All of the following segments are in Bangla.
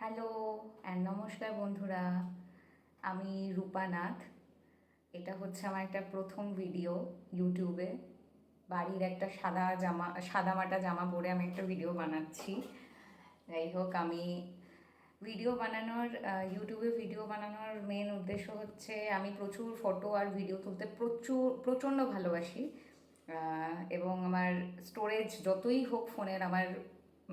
হ্যালো অ্যান্ড নমস্কার বন্ধুরা, আমি রূপা নাথ। এটা হচ্ছে আমার একটা প্রথম ভিডিও ইউটিউবে। বাড়ির একটা সাদামাটা জামা পরে আমি একটা ভিডিও বানাচ্ছি। যাই হোক, আমি ইউটিউবে ভিডিও বানানোর মেন উদ্দেশ্য হচ্ছে আমি প্রচুর ফটো আর ভিডিও তুলতে প্রচণ্ড ভালোবাসি। এবং আমার স্টোরেজ যতই হোক ফোনের, আমার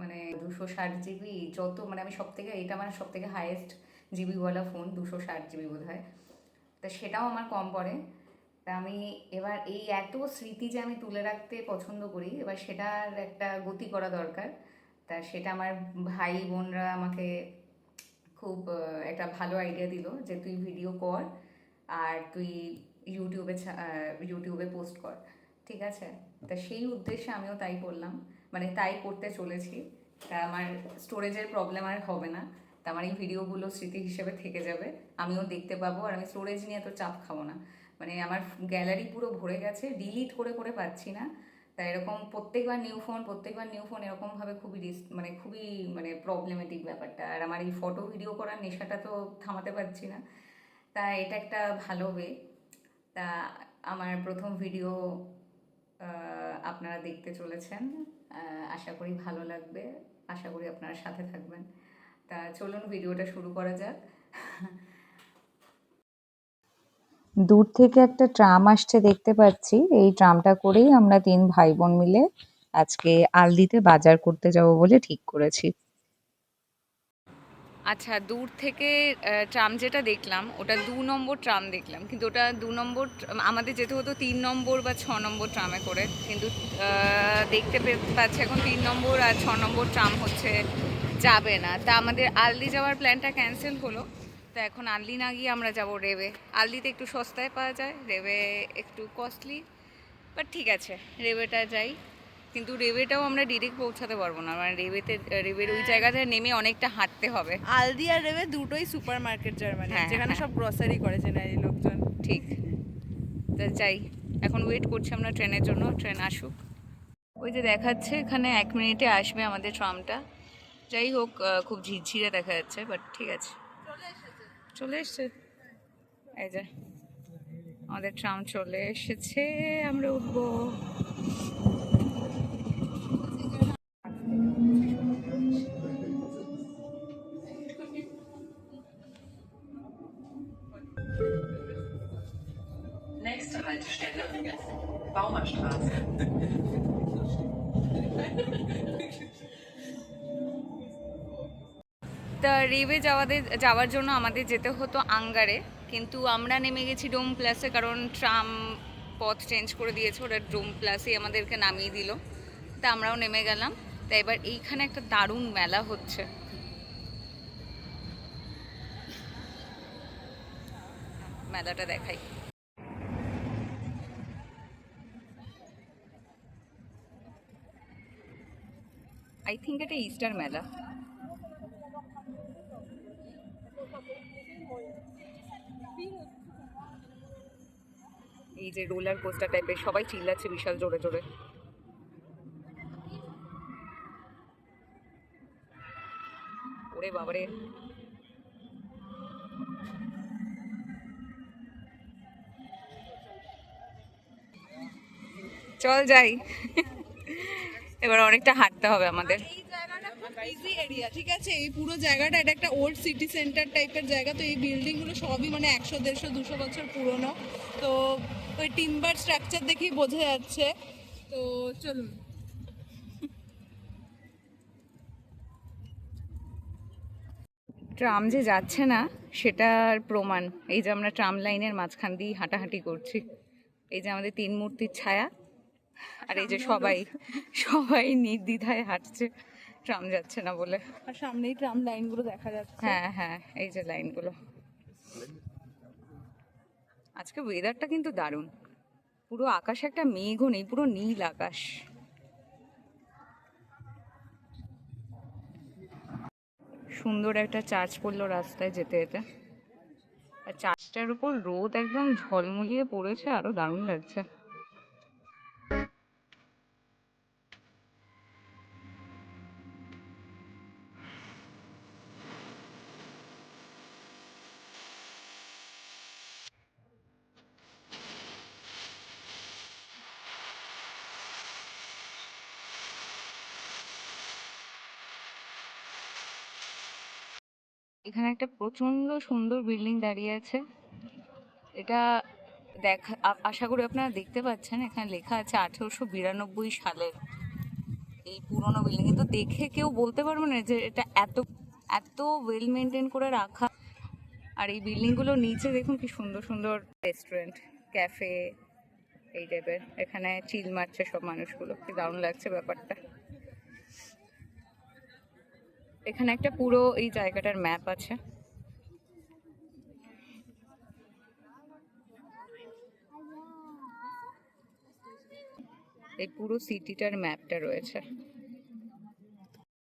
মানে 260 জিবি, মানে আমি এটা আমার সব থেকে হাইয়েস্ট জিবিওয়ালা ফোন, 260 জিবি বোধ হয়। তা সেটাও আমার কম পড়ে। তা আমি এবার এই এত স্মৃতি যে আমি তুলে রাখতে পছন্দ করি, এবার সেটার একটা গতি করা দরকার। তা সেটা আমার ভাই বোনরা আমাকে খুব একটা ভালো আইডিয়া দিল যে তুই ভিডিও কর আর তুই ইউটিউবে পোস্ট কর। ঠিক আছে, তা সেই উদ্দেশ্যে আমিও তাই করলাম, মানে তাই করতে চলেছি। তা আমার স্টোরেজের প্রবলেম আর হবে না। তা আমার এই ভিডিওগুলো স্মৃতি হিসেবে থেকে যাবে, আমিও দেখতে পাবো, আর আমি স্টোরেজ নিয়ে তো চাপ খাবো না। মানে আমার গ্যালারি পুরো ভরে গেছে, ডিলিট করে করে পাচ্ছি না। তাই এরকম প্রত্যেকবার নিউ ফোন এরকমভাবে খুবই প্রবলেমেটিক ব্যাপারটা। আর আমার এই ফটো ভিডিও করার নেশাটা তো থামাতে পারছি না। তা এটা একটা ভালো ওয়ে। তা আমার প্রথম ভিডিও আপনারা দেখতে চলেছেন। আশা করি ভালো লাগবে, আশা করি আপনারা সাথে থাকবেন। তা চলুন ভিডিওটা শুরু করা যাক। দূর থেকে একটা ট্রাম আসছে দেখতে পাচ্ছি। এই ট্রামটা করেই আমরা 3 ভাই বোন মিলে আজকে আলদিতে বাজার করতে যাব বলে ঠিক করেছি। আচ্ছা, দূর থেকে ট্রাম যেটা দেখলাম ওটা 2 নম্বর ট্রাম দেখলাম, কিন্তু ওটা 2 নম্বর, আমাদের যেতে হতো 3 নম্বর বা 6 নম্বর ট্রামে করে, কিন্তু দেখতে পাচ্ছি এখন 3 নম্বর আর 6 নম্বর ট্রাম হচ্ছে যাবে না। তা আমাদের আলদি যাওয়ার প্ল্যানটা ক্যান্সেল হলো। তো এখন আলদি না গিয়ে আমরা যাব রেবে। আলদিতে একটু সস্তায় পাওয়া যায়, রেবে একটু কস্টলি, বাট ঠিক আছে, রেবেটা যাই। কিন্তু রেবেটাও আমরা ডিরেক্ট পৌঁছাতে পারবো না, মানে রেবের ওই জায়গাতে নেমে অনেকটা হাঁটতে হবে। আলদি আর রেবে দুটোই সুপার মার্কেট জার্মানি, হ্যাঁ, যেখানে হ্যাঁ, সব গ্রসারি করে জেনারেলি লোকজন। ঠিক। তা যাই, এখন ওয়েট করছি আমরা ট্রেনের জন্য, ট্রেন আসুক। ওই যে দেখাচ্ছে এখানে 1 মিনিটে আসবে আমাদের ট্রামটা। যাই হোক, খুব ঝিরঝিরে দেখা যাচ্ছে, বাট ঠিক আছে, চলে এসছে। এই যে আমাদের ট্রাম চলে এসেছে, আমরা উঠবো। Nächste Haltestelle, Baumerstraße. তা রেবে যাওয়ার জন্য আমাদের যেতে হতো আঙ্গারে, কিন্তু আমরা নেমে গেছি ডোম প্লাসে, কারণ ট্রাম পথ চেঞ্জ করে দিয়েছে, ওরা ডোম প্লাসেই আমাদেরকে নামিয়ে দিল। তা আমরাও নেমে গেলাম। তা এবার এইখানে একটা দারুণ মেলা হচ্ছে, মেলাটা দেখাই। আই থিঙ্ক এটা ইস্টার মেলা। এই যে রোলার কোস্টার টাইপের, সবাই চিল্লাচ্ছে বিশাল জোরে জোরে। ওরে বাবারে, চল যাই। এবার অনেকটা হাঁটতে হবে আমাদের। এই জায়গাটা খুব বিজি এরিয়া, ঠিক আছে? এই পুরো জায়গাটা, এটা একটা ওল্ড সিটি সেন্টার টাইপের জায়গা। তো এই বিল্ডিং গুলো সবই মানে 100, 150, 200 বছর পুরনো। তো ওই টিম্বার স্ট্রাকচার দেখেই বোঝা যাচ্ছে। তো চলুন। ট্রাম যে যাচ্ছে না সেটার প্রমাণ এই যে আমরা ট্রাম লাইনের মাঝখান দিয়ে হাঁটাহাঁটি করছি। এই যে আমাদের 3 মূর্তির ছায়া, আর এই যে সবাই সবাই নির্দ্বিধায় হাঁটছে ট্রাম যাচ্ছে না বলে। আর সামনেই ট্রাম লাইনগুলো দেখা যাচ্ছে। হ্যাঁ হ্যাঁ, এই যে লাইনগুলো। আজকে ওয়েদারটা কিন্তু দারুণ, পুরো আকাশে একটা মেঘও নেই, পুরো নীল আকাশ। সুন্দর একটা চার্চ পড়লো রাস্তায় যেতে যেতে, আর চার্চটার উপর রোদ একদম ঝলমলিয়ে পড়েছে, আরো দারুণ লাগছে। এখানে একটা প্রচন্ড সুন্দর বিল্ডিং দাঁড়িয়ে আছে। এটা দেখা আশা করি আপনারা দেখতে পাচ্ছেন, এখানে লেখা আছে 1892 সালের এই পুরোনো বিল্ডিং। কিন্তু দেখে কেউ বলতে পারবে না যে এটা এত এত ওয়েল মেনটেন করে রাখা। আর এই বিল্ডিংগুলো নিচে দেখুন কি সুন্দর সুন্দর রেস্টুরেন্ট, ক্যাফে এই টাইপের। এখানে চিল মারছে সব মানুষগুলো, কি দারুণ লাগছে ব্যাপারটা। এখানে একটা পুরো এই জায়গাটার ম্যাপ আছে। এই পুরো সিটিটার ম্যাপটা রয়েছে।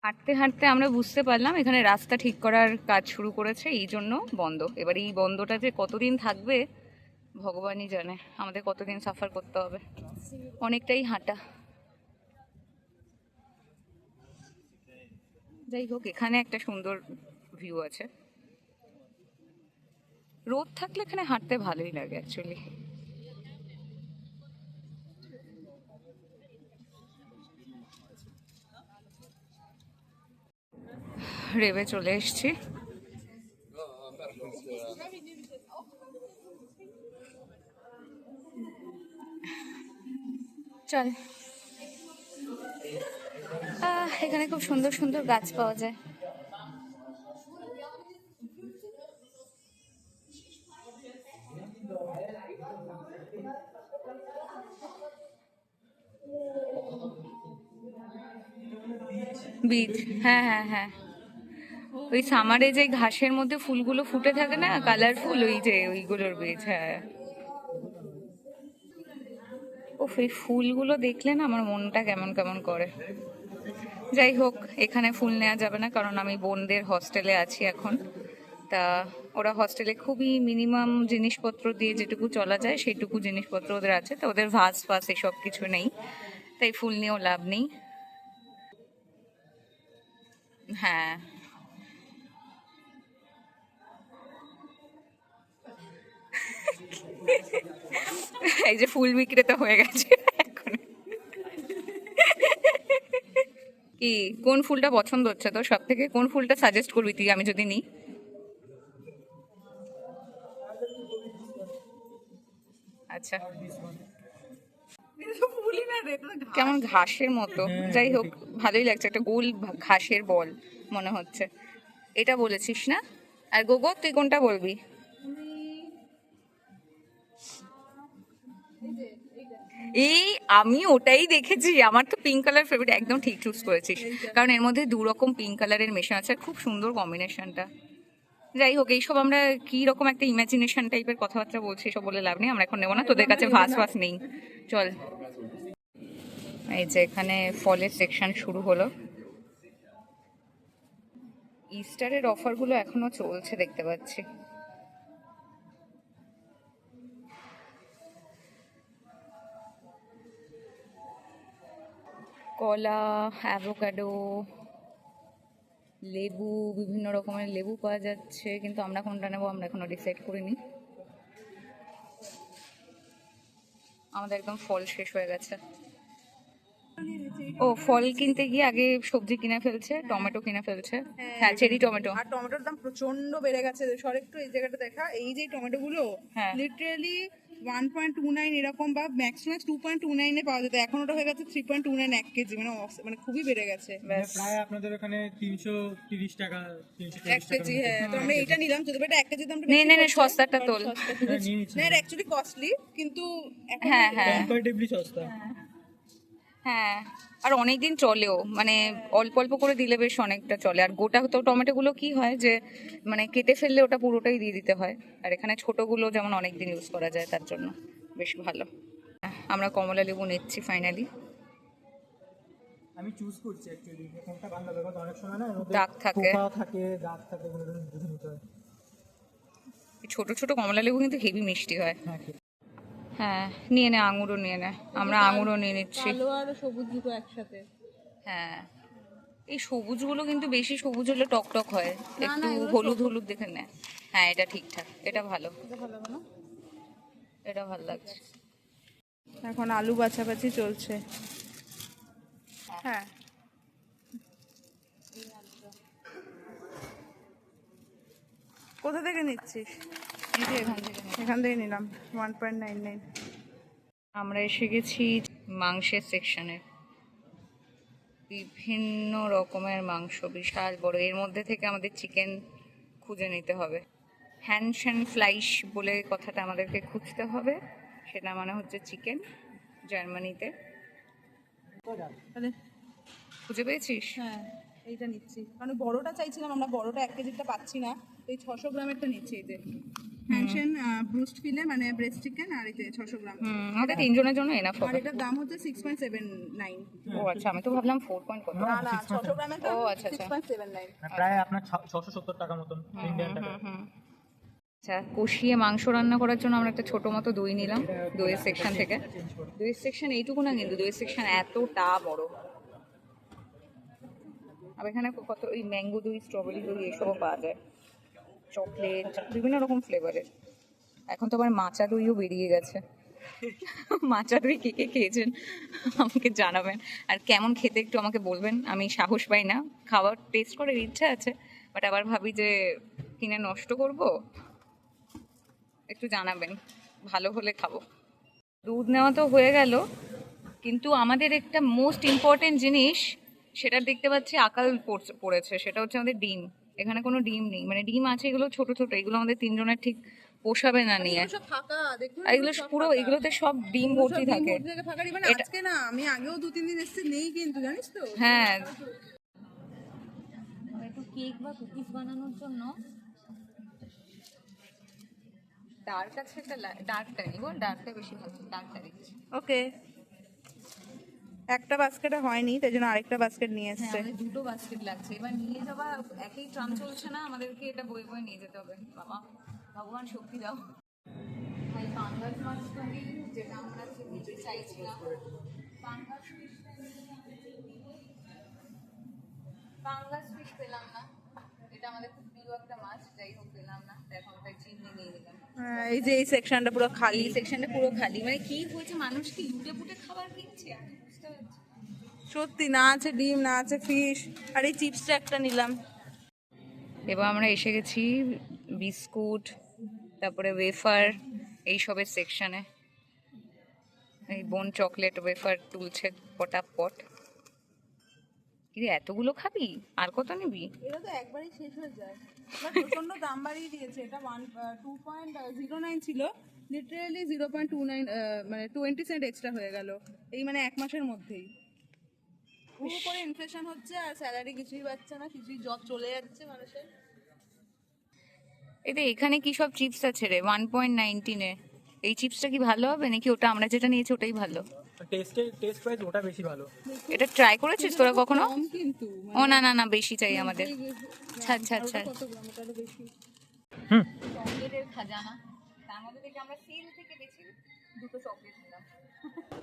হাঁটতে হাঁটতে আমরা বুঝতে পারলাম এখানে রাস্তা ঠিক করার কাজ শুরু করেছে, এই জন্য বন্ধ। এবার এই বন্ধটা যে কতদিন থাকবে ভগবানই জানে, আমাদের কতদিন সাফার করতে হবে। অনেকটাই হাঁটা। যাই হোক, এখানে একটা সুন্দর ভিউ আছে। রোদ থাকলে এখানে হাঁটতে ভালোই লাগে অ্যাকচুয়ালি। রেবে চলে এসছি। চল, এখানে খুব সুন্দর সুন্দর গাছ পাওয়া যায়। বীজ, হ্যাঁ হ্যাঁ হ্যাঁ, ওই সামারে যে ঘাসের মধ্যে ফুলগুলো ফুটে থাকে না কালারফুল, ওই যে ওইগুলোর বীজ। হ্যাঁ, ও এই ফুলগুলো দেখলে না আমার মনটা কেমন কেমন করে। যাই হোক, এখানে ফুল নেওয়া যাবে না কারণ আমি বোনদের হস্টেলে আছি এখন। তা ওরা হস্টেলে খুবই মিনিমাম জিনিসপত্র দিয়ে যেটুকু চলা যায় সেইটুকু জিনিসপত্র ওদের আছে, তো ওদের ভাস ফাস এসব কিছু নেই, তাই ফুল নিয়েও লাভ নেই। হ্যাঁ, এই যে ফুল বিক্রেতা হয়ে গেছে এখন। কি কোন ফুলটা পছন্দ হচ্ছে তোর সব থেকে? কোন ফুলটা সাজেস্ট করবি তুই আমি যদি নিই? আচ্ছা, কেমন ঘাসের মতো। যাই হোক, ভালোই লাগছে, একটা গোল ঘাসের বল মনে হচ্ছে। এটা বলেছিস না? আর গোগো তুই কোনটা বলবি? এই আমি ওটাই দেখেছি, আমার তো পিঙ্ক কালার ফেভারিট। একদম ঠিক চুজ করেছিস, কারণ এর মধ্যে দু রকম পিঙ্ক কালারের মেশান আছে, খুব সুন্দর কম্বিনেশনটা। যাই হোক, এইসব আমরা কি রকম একটা ইমাজিনেশন টাইপের কথাবার্তা বলছি, সব বলে লাভ নেই, আমরা এখন নেবো না, তোদের কাছে ভাস ভাস নেই। চল, এই যে এখানে ফলের সেকশন শুরু হলো। ইস্টারের অফারগুলো এখনো চলছে দেখতে পাচ্ছি। কলা, অ্যাভোকাডো, লেবু, বিভিন্ন রকমের লেবু পাওয়া যাচ্ছে, কিন্তু আমরা কোনটা নেবো আমরা এখনো ডিসাইড করিনি। আমাদের একদম ফল শেষ হয়ে গেছে। ও, ফল কিনতে গিয়ে আগে সবজি কিনে ফেলছে, টমেটো কিনে ফেলছে। হ্যাঁ, চেরি টমেটো। আর টমেটোর দাম প্রচন্ড বেড়ে গেছে। সর একটু এই জায়গাটা দেখা, এই যে টমেটো গুলো হ্যাঁ। লিটারালি 1.29 এরকম বা ম্যাক্সিমাম 2.29 এ পাওয়া যেত, এখন ওটা হয়ে গেছে 3.29 এক কেজি। মানে খুবই বেড়ে গেছে। প্রায় আপনাদের ওখানে 330 টাকা 340 এক কেজি, হ্যাঁ। তো আমরা এটা নিলাম, যদি এটা এক কেজি দামটা নে নে নে, সস্তাটা তোল। না, এটা অ্যাকচুয়ালি কস্টলি, কিন্তু এখন হ্যাঁ হ্যাঁ কম্পারেটিভলি সস্তা। হ্যাঁ, আর অনেকদিন চলেও, মানে অল্প অল্প করে দিলে বেশ অনেকটা চলে। আর গোটা তো টমেটোগুলো কি হয় যে মানে কেটে ফেললে ওটা পুরোটাই দিয়ে দিতে হয়, আর এখানে ছোটোগুলো যেমন অনেকদিন ইউজ করা যায়, তার জন্য বেশ ভালো। আমরা কমলা লেবু নিচ্ছি ফাইনালি। আমি চুজ করছি অ্যাকচুয়ালি কোনটা ভালো লাগে, অনেক সময় না এর মধ্যে দাগ থাকে, পোকা থাকে, দাগ থাকে, কোনো বুঝে নিতে হয়। ছোট ছোট কমলা লেবু কিন্তু হেভি মিষ্টি হয়। হ্যাঁ, হ্যাঁ, নিয়ে নে, আঙুরও নিয়ে নে, আমরা আঙুরও নিয়ে নিচ্ছি। কালো আর সবুজ দুটো একসাথে। হ্যাঁ, এই সবুজগুলো কিন্তু বেশি সবুজ হলে টক টক হয়, একটু হলুদ হলুদ দেখে নে। হ্যাঁ, এটা ঠিকঠাক, এটা ভালো, এটা ভালো লাগছে। এখন আলু বাছাবাছি চলছে। হ্যাঁ, কোথা থেকে নিচ্ছিস? এই যে এখান থেকে এখান থেকে নিলাম 1.99। আমরা এসে গেছি মাংসের সেকশনে। বিভিন্ন রকমের মাংস, বিশাল বড়। এর মধ্যে থেকে আমাদের চিকেন খুঁজে নিতে হবে। হ্যান্ডশন ফ্লাইশ বলে কথাটা আমাদেরকে খুঁজতে হবে, সেটা মানে হচ্ছে চিকেন। জার্মানিতে তাহলে খুঁজে পেয়েছিস? হ্যাঁ এইটা নিচ্ছি, কারণ বড়টা চাইছিলাম আমরা, বড়টা 1 কেজিটা পাচ্ছি না, এই 600 গ্রামেরটা নিচ্ছি। এই যে হ্যান্ডশন ব্রুস্ট ফিলে মানে ব্রেস্ট চিকেন, আর এই যে 600 গ্রাম। আমাদের 3 জনের জন্য এনাফ আর হবে। এটার দাম হচ্ছে 6.79। ও আচ্ছা, আমি তো ভাবলাম 4 পয়েন্ট কত। না না 600 গ্রামের ও আচ্ছা আচ্ছা। 6.79। প্রায় আপনার 670 টাকা মতন ইন্ডিয়ান টাকা। আচ্ছা, কষিয়ে মাংস রান্না করার জন্য আমরা একটা ছোট মতো দই নিলাম দইয়ের সেকশন থেকে। দইয়ের সেকশন এইটুকু না, কিন্তু দইয়ের সেকশন এতটা বড়। আর এখানে কত ওই ম্যাঙ্গো দই, স্ট্রবেরি দই এসবও পাওয়া যায়, চকলেট, বিভিন্ন রকম ফ্লেভারের। এখন তো আবার মাচা দইও বেরিয়ে গেছে। মাচা দই কে কে খেয়েছেন আমাকে জানাবেন, আর কেমন খেতে একটু আমাকে বলবেন। আমি সাহস পাই না, খাবার টেস্ট করার ইচ্ছা আছে, বাট আবার ভাবি যে কিনে নষ্ট করব। একটু জানাবেন, ভালো হলে খাবো। দুধ নেওয়া তো হয়ে গেল, কিন্তু আমাদের একটা মোস্ট ইম্পর্টেন্ট জিনিস সেটা দেখতে পাচ্ছি আকাল পড়েছে, সেটা হচ্ছে আমাদের ডিম। এখানে কোনো ডিম নেই, মানে ডিম আছে এগুলো ছোট ছোট, এগুলো আমাদের 3 জনের ঠিক পোষাবে না নিয়ে। সব ফাঁকা দেখুন, আর এগুলো পুরো, এগুলোতে সব ডিম ভর্তি থাকে। ফাঁকা ডিম। এটা- আজকে না, আমি আগেও 2-3 দিন এসেছি, নেই কিন্তু, জানিস তো। হ্যাঁ, একটু কেক বা কুকিজ বানানোর জন্য ডার্ক আছে, একটা ডার্কটা নিব, ডার্কটা বেশি ভালো, ডার্কটা দিচ্ছি। ওকে, একটা বাস্কেটে হয়নি, তাই জন্য আরেকটা বাস্কেট নিয়ে হ্যাঁ, এসেছে। আমাদের 2টো বাস্কেট লাগছে। এবার নিয়ে যাওয়া, একই ট্রাম চলছে না, আমাদেরকে এটা বয়ে বয়ে নিয়ে যেতে হবে। বাবা, ভগবান শক্তি দাও। ভাই পাঙ্গাস মাছ তুমি, যেটা আমরা খেতে চাইছিলাম, পাঙ্গাস ফিশ পেলাম না। এটা আমাদের খুব প্রিয় একটা মাছ, যাই হোক পেলাম না, এখন তাই চিংড়ি নিয়ে নিলাম। এই যে এই সেকশনটা পুরো খালি। এই সেকশনটা পুরো খালি, মানে কি হয়েছে, মানুষ কি লুটে পুটে খাবার কিনছে, আমি বুঝতে পারছি। সত্যি, না আছে ডিম, না আছে ফিশ, আর এই চিপসটা একটা নিলাম। এবার আমরা এসে গেছি বিস্কুট, তারপরে ওয়েফার, এইসবের সেকশনে। এই বোন চকলেট ওয়েফার তুলছে পটাপট। কিরে, এতগুলো খাবি? আর কত নিবি? এটা তো একবারই শেষ হয়ে যায়, বাট প্রচন্ড দাম বাড়িয়ে দিয়েছে। এটা 2.09 ছিল, লিটারালি 0.29, মানে 20 সেন্ট এক্সট্রা হয়ে গেল এই মানে 1 মাসের মধ্যেই। পুরো করে ইনফ্লেশন হচ্ছে, আর স্যালারি কিছুই পাচ্ছে না, কিছুই জব চলে যাচ্ছে মানুষের। এতে এখানে কি সব চিপস আছে রে 1.19-এ? এই চিপসটা কি ভালো হবে, নাকি ওটা আমরা যেটা নিয়েছি ওটাই ভালো? টেস্ট ওয়াইজ ওটা বেশি ভালো। এটা ট্রাই করেছিস তোরা কখনো? কম কিন্তু, ও না না না, বেশি চাই আমাদের। ছাড় ছাড় ছাড়। কত গ্রাম, এটা আরো বেশি। চকলেটের খাজানা, তার মধ্যে থেকে আমরা সেল থেকে বেশি 2টো চকলেট নিলাম।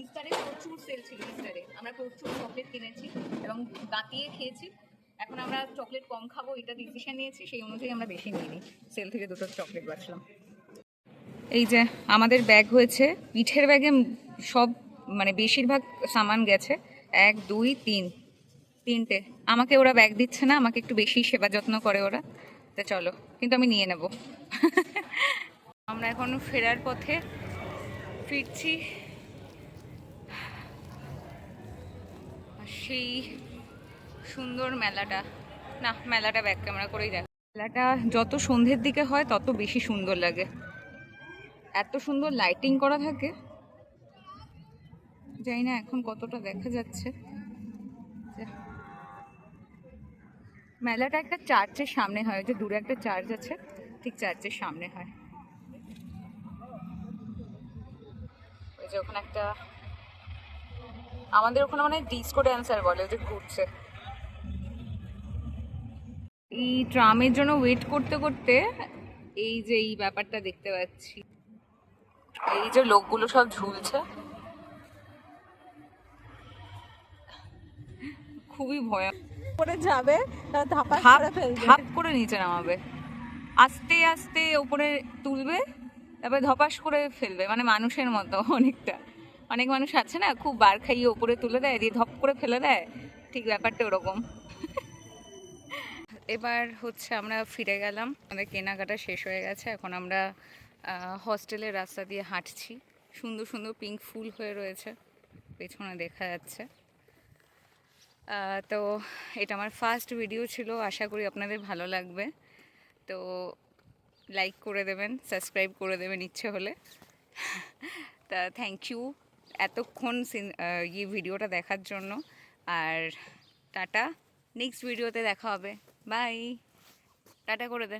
ইস্টারে প্রচুর সেল ছিল, ইস্টারে আমরা প্রচুর চকলেট কিনেছি এবং বাতিয়ে খেয়েছি। এখন আমরা চকলেট কম খাবো, এটা ডিসিশন নিয়েছি, সেই অনুযায়ী আমরা বেশি নিয়ে নিই। সেল থেকে 2টো চকলেট বাঁচলাম। এই যে আমাদের ব্যাগ হয়েছে, পিঠের ব্যাগে সব মানে বেশিরভাগ সামান গেছে। 1 2 3, 3টে। আমাকে ওরা ব্যাগ দিচ্ছে না, আমাকে একটু বেশি সেবা যত্ন করে ওরা, তো চলো, কিন্তু আমি নিয়ে নেব। আমরা এখন ফেরার পথে ফিরছি। সেই সুন্দর মেলাটা, না মেলাটা ব্যাক ক্যামেরা করেই দেখ। মেলাটা যত সন্ধ্যের দিকে হয় তত বেশি সুন্দর লাগে, এত সুন্দর লাইটিং করা থাকে। জানি না এখন কতটা দেখা যাচ্ছে। মেলাটা একটা চার্চের সামনে হয়, যে দূরে একটা চার্চ আছে, ঠিক চার্চের সামনে হয়। ওই যে ওখানে একটা, আমাদের ওখানে মানে ডিস্কো ড্যান্সার বলে, যে ঘুরছে। এই ট্রামের জন্য ওয়েট করতে করতে এই যে এই ব্যাপারটা দেখতে পাচ্ছি, এই যে লোকগুলো সব ঝুলছে, খুবই ভয়ানক। করে যাবে, তার ধাপা ধাপ করে ফেলবে। ধাপ করে নিচে নামাবে, আস্তে আস্তে উপরে তুলবে, তারপরে ধপাস করে ফেলবে, মানে মানুষের মতো অনেকটা। অনেক মানুষ আছে না, খুব বার খাইয়ে উপরে তুলে দেয়, দিয়ে ধপ করে ফেলে দেয়, ঠিক ব্যাপারটা ওরকম। এবার হচ্ছে আমরা ফিরে গেলাম, আমাদের কেনাকাটা শেষ হয়ে গেছে, এখন আমরা হস্টেলের রাস্তা দিয়ে হাঁটছি। সুন্দর সুন্দর পিঙ্ক ফুল হয়ে রয়েছে, পেছনে দেখা যাচ্ছে। তো এটা আমার ফার্স্ট ভিডিও ছিল, আশা করি আপনাদের ভালো লাগবে। তো লাইক করে দেবেন, সাবস্ক্রাইব করে দেবেন ইচ্ছে হলে। তা থ্যাংক ইউ এতক্ষণ ভিডিওটা দেখার জন্য। আর টাটা, নেক্সট ভিডিওতে দেখা হবে। বাই, টাটা করে দে।